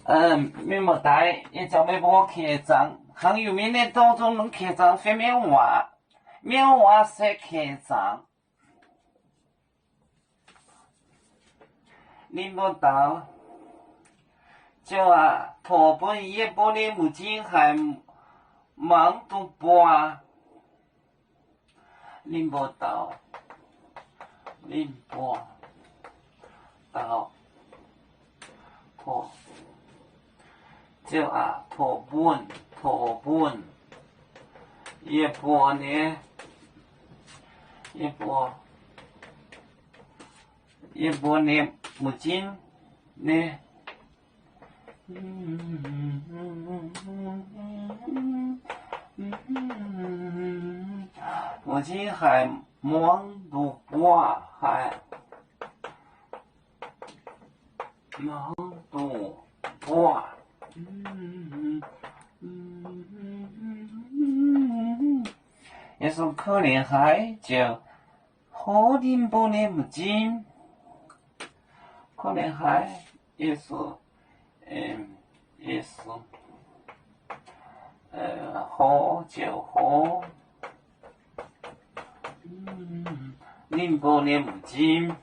面膜带也叫面膜开张，很有名的当中能开张非棉袜，棉袜才开张。你不到，就托本一波的母亲还忙都播你不到，你不到，托。就托本，一波呢，一波呢，母亲呢，母亲还忙都播，还忙都播。也是可怜孩就好点不的母亲，可怜孩也是好就好，宁波的母亲，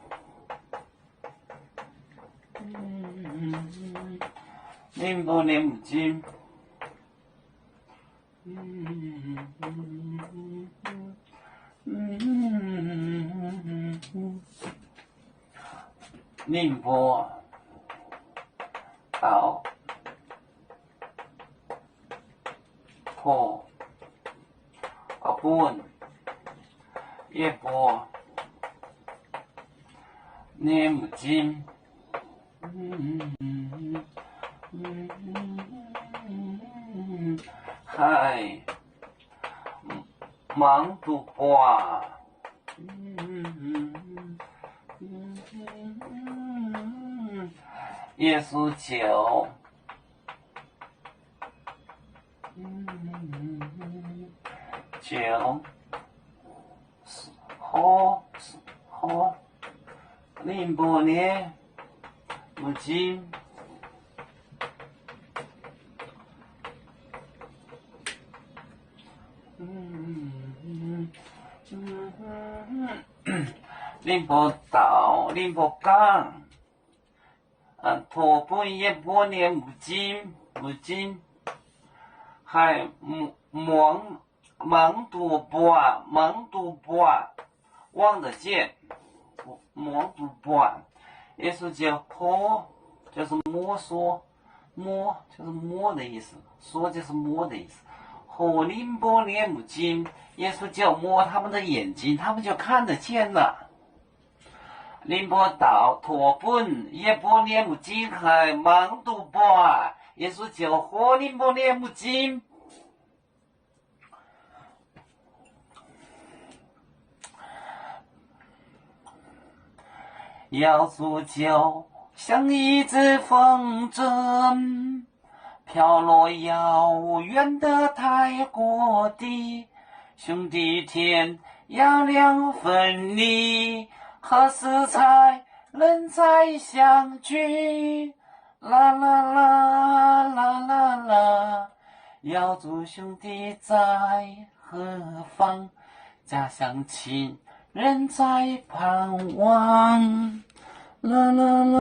宁波的母亲。宁波到本一波你母亲还忙都播耶稣酒好宁波呢母亲宁波岛宁波港托本一波呢母亲还忙都播望得见忙都播也是叫破就是摸索摸就是摸的意思说就是摸的意思和宁波的母亲耶稣叫摸他们的眼睛他们就看得见了宁波岛托本一波的母亲还忙都播耶稣叫和宁波的母亲要煮酒像一只风筝飘落遥远的泰国地兄弟天涯两分离何时才能再相聚啦啦啦啦啦啦要祝兄弟在何方家乡亲人在盼望啦啦啦